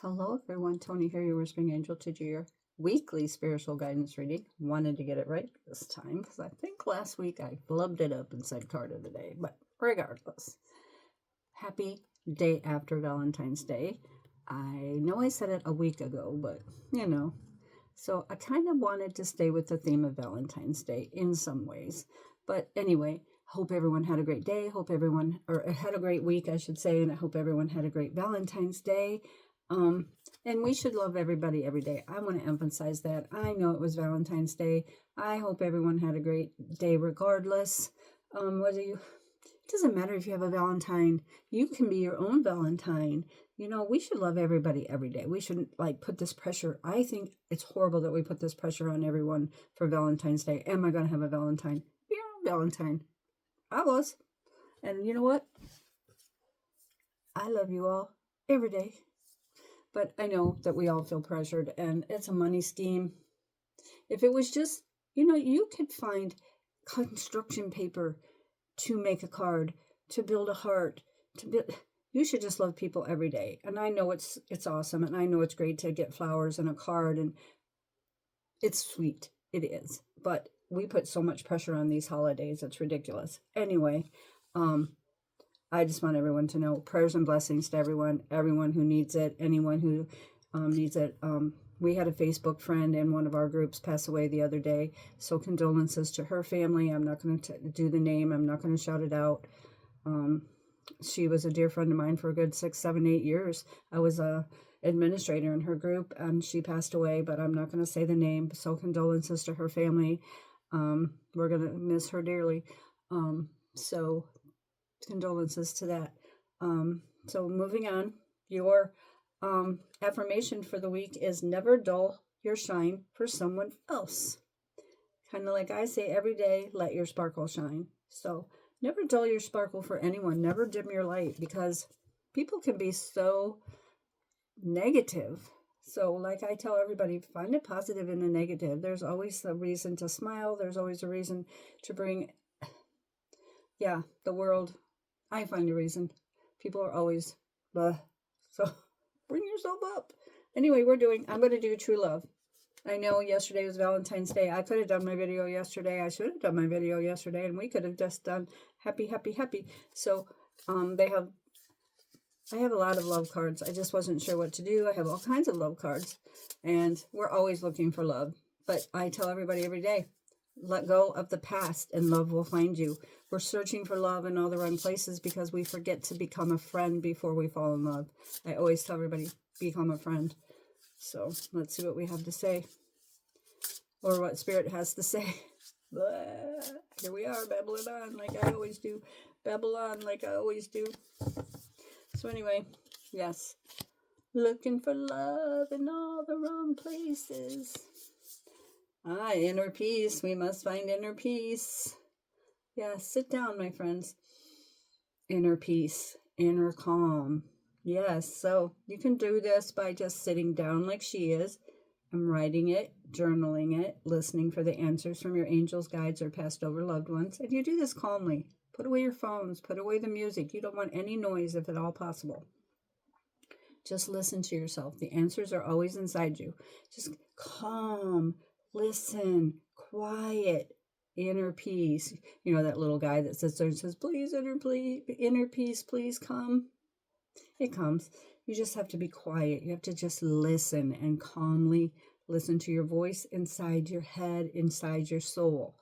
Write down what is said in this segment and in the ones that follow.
Hello, everyone. Tony here, your Whispering Angel, to do your weekly spiritual guidance reading. Wanted to get it right this time because I think last week I flubbed it up and said card of the day. But regardless, happy day after Valentine's Day. I know I said it a week ago, but you know. So I kind of wanted to stay with the theme of Valentine's Day in some ways. But anyway, hope everyone had a great day. Hope everyone, or had a great week, I should say, and I hope everyone had a great Valentine's Day. And we should love everybody every day. I want to emphasize that. I know it was Valentine's Day. I hope everyone had a great day regardless. Whether you, it doesn't matter if you have a Valentine. You can be your own Valentine. You know, we should love everybody every day. We shouldn't put this pressure. I think it's horrible that we put this pressure on everyone for Valentine's Day. Am I going to have a Valentine? Be your own Valentine. I was. And you know what? I love you all every day. But I know that we all feel pressured and it's a money scheme. If it was just, you could find construction paper to make a card, to build a heart, you should just love people every day. And I know it's awesome. And I know it's great to get flowers and a card, and it's sweet. It is. But we put so much pressure on these holidays. It's ridiculous. Anyway, I just want everyone to know prayers and blessings to everyone who needs it, anyone who needs it. We had a Facebook friend in one of our groups pass away the other day, so condolences to her family. I'm not going to do the name. I'm not going to shout it out. She was a dear friend of mine for a good 6, 7, 8 years. I was a administrator in her group, and she passed away, but I'm not going to say the name. So condolences to her family. We're going to miss her dearly. So condolences to that. So moving on, your affirmation for the week is never dull your shine for someone else. Kind of like I say every day, let your sparkle shine. So never dull your sparkle for anyone. Never dim your light, because people can be so negative. So like I tell everybody, find a positive in the negative. There's always a reason to smile. There's always a reason to bring, the world. I find a reason. People are always, so bring yourself up. Anyway, I'm going to do true love. I know yesterday was Valentine's Day. I could have done my video yesterday. I should have done my video yesterday, and we could have just done happy, happy, happy. So, I have a lot of love cards. I just wasn't sure what to do. I have all kinds of love cards, and we're always looking for love. But I tell everybody every day, let go of the past and love will find you. We're searching for love in all the wrong places because we forget to become a friend before we fall in love. I always tell everybody, become a friend. So let's see what we have to say, or what Spirit has to say. Here we are, babbling on like I always do. Babble on like I always do. So anyway, yes. Looking for love in all the wrong places. Inner peace. We must find inner peace. Yeah, sit down, my friends. Inner peace, inner calm. Yes, so you can do this by just sitting down like she is. I'm writing it, journaling it, listening for the answers from your angels, guides, or passed over loved ones. And you do this calmly. Put away your phones, put away the music. You don't want any noise if at all possible. Just listen to yourself. The answers are always inside you. Just calm, listen, quiet, inner peace. You know that little guy that sits there and says, please, inner peace, please come. It comes. You just have to be quiet. You have to just listen and calmly listen to your voice inside your head, inside your soul.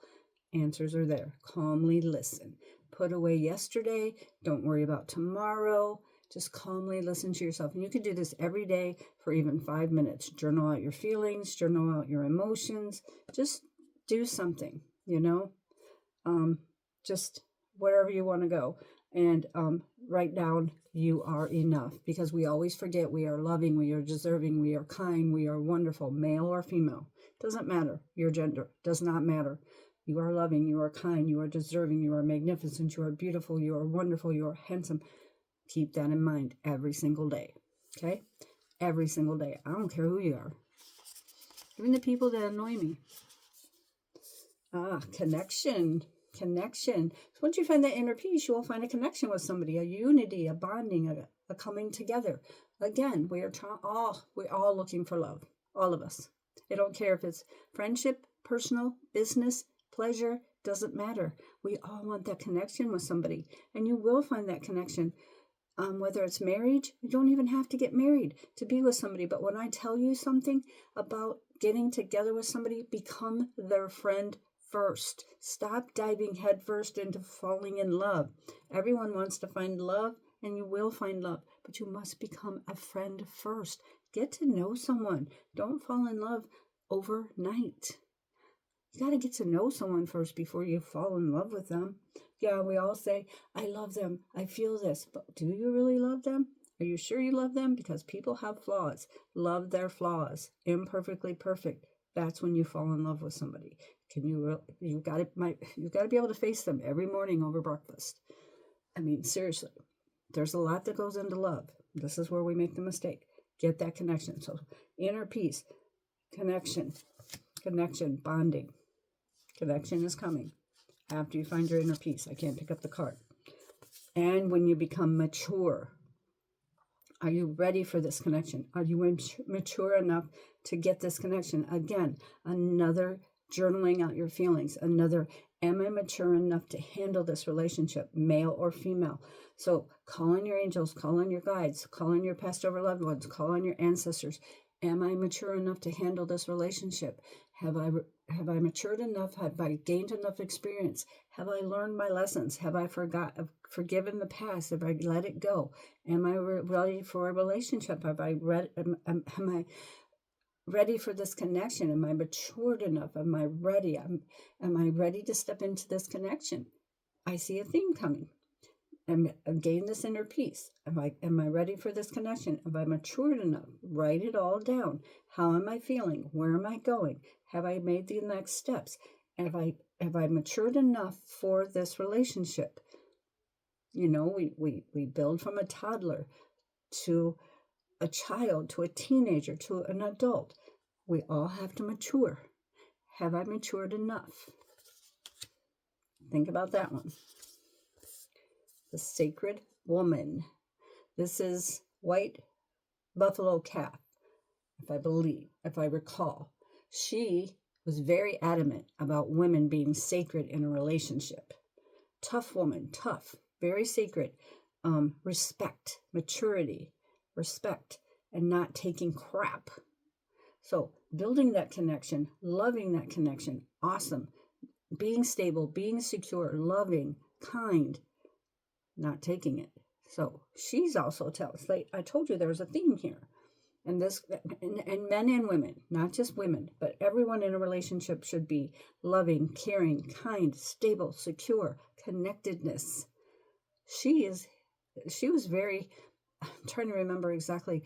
Answers are there. Calmly listen. Put away yesterday. Don't worry about tomorrow. Just calmly listen to yourself. And you can do this every day for even 5 minutes. Journal out your feelings, journal out your emotions. Just do something, just wherever you want to go. And write down, you are enough. Because we always forget we are loving, we are deserving, we are kind, we are wonderful, male or female. Doesn't matter. Your gender does not matter. You are loving, you are kind, you are deserving, you are magnificent, you are beautiful, you are wonderful, you are handsome. Keep that in mind every single day, okay? Every single day. I don't care who you are. Even the people that annoy me. Connection. So once you find that inner peace, you will find a connection with somebody, a unity, a bonding, a coming together. Again, we're all looking for love. All of us. I don't care if it's friendship, personal, business, pleasure, doesn't matter. We all want that connection with somebody. And you will find that connection. Whether it's marriage, you don't even have to get married to be with somebody. But when I tell you something about getting together with somebody, become their friend first. Stop diving headfirst into falling in love. Everyone wants to find love, and you will find love, but you must become a friend first. Get to know someone. Don't fall in love overnight. You got to get to know someone first before you fall in love with them. Yeah, we all say, I love them. I feel this. But do you really love them? Are you sure you love them? Because people have flaws. Love their flaws. Imperfectly perfect. That's when you fall in love with somebody. You got to be able to face them every morning over breakfast. I mean, seriously. There's a lot that goes into love. This is where we make the mistake. Get that connection. So inner peace, connection, bonding. Connection is coming after you find your inner peace. I can't pick up the card. And when you become mature, are you ready for this connection? Are you mature enough to get this connection? Again, another journaling out your feelings. Another, am I mature enough to handle this relationship, male or female? So call on your angels, call on your guides, call on your past over loved ones, call on your ancestors. Am I mature enough to handle this relationship? Have I matured enough? Have I gained enough experience? Have I learned my lessons? Have I forgiven the past? Have I let it go? Am I ready for a relationship? Am I ready for this connection? Am I matured enough? Am I ready? Am I ready to step into this connection? I see a theme coming. Gain this inner peace. Am I ready for this connection? Have I matured enough? Write it all down. How am I feeling? Where am I going? Have I made the next steps? Have I matured enough for this relationship? You know, we build from a toddler to a child, to a teenager, to an adult. We all have to mature. Have I matured enough? Think about that one. The sacred woman. This is white buffalo calf, if I recall. She was very adamant about women being sacred in a relationship. Tough woman, tough, very sacred. Respect, maturity, respect, and not taking crap. So building that connection, loving that connection, awesome. Being stable, being secure, loving, kind, not taking it. So she's also I told you there was a theme here. And men and women, not just women, but everyone in a relationship should be loving, caring, kind, stable, secure, connectedness. She was very, I'm trying to remember exactly.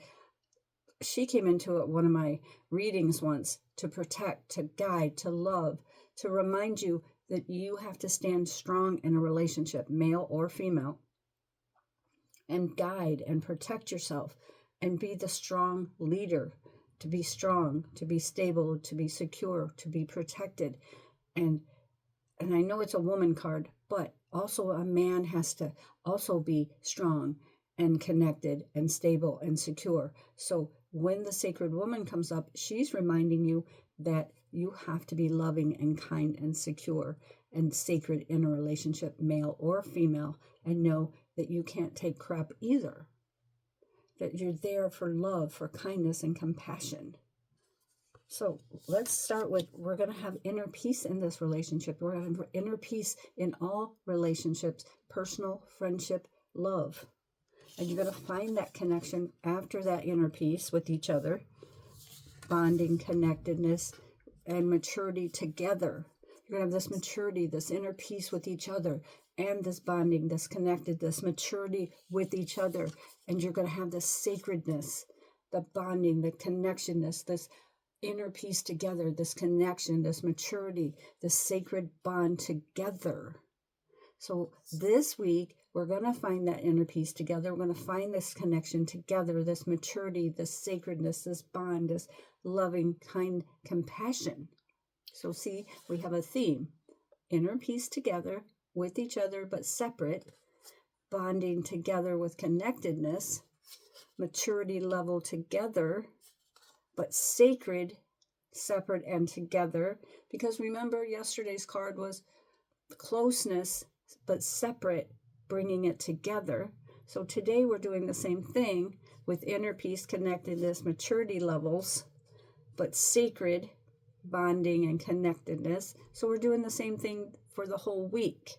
She came into one of my readings once to protect, to guide, to love, to remind you that you have to stand strong in a relationship, male or female, and guide and protect yourself and be the strong leader, to be strong, to be stable, to be secure, to be protected. And I know it's a woman card, but also a man has to also be strong and connected and stable and secure. So when the sacred woman comes up, she's reminding you that you have to be loving and kind and secure and sacred in a relationship, male or female, and know that you can't take crap either. That you're there for love, for kindness and compassion. So let's start with, we're going to have inner peace in this relationship. We're going to have inner peace in all relationships, personal, friendship, love. And you're going to find that connection after that inner peace with each other, bonding, connectedness, and maturity together. You're going to have this maturity, this inner peace with each other, and this bonding, this connected, this maturity with each other. And you're going to have this sacredness, the bonding, the connectionness, this inner peace together, this connection, this maturity, this sacred bond together. So this week, we're going to find that inner peace together. We're going to find this connection together, this maturity, this sacredness, this bond, this loving, kind compassion. So see, we have a theme. Inner peace together with each other, but separate. Bonding together with connectedness. maturity level together, but sacred, separate, and together. Because remember, yesterday's card was closeness, but separate, bringing it together. So today we're doing the same thing with inner peace, connectedness, maturity levels, but sacred, bonding, and connectedness. So we're doing the same thing for the whole week.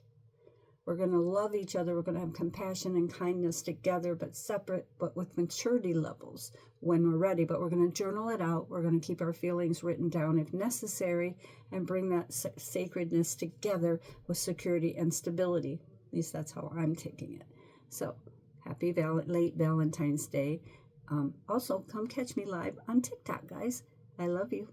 We're going to love each other. We're going to have compassion and kindness together, but separate, but with maturity levels when we're ready. But we're going to journal it out. We're going to keep our feelings written down if necessary and bring that sacredness together with security and stability. At least that's how I'm taking it. So happy late Valentine's Day. Also, come catch me live on TikTok, guys. I love you.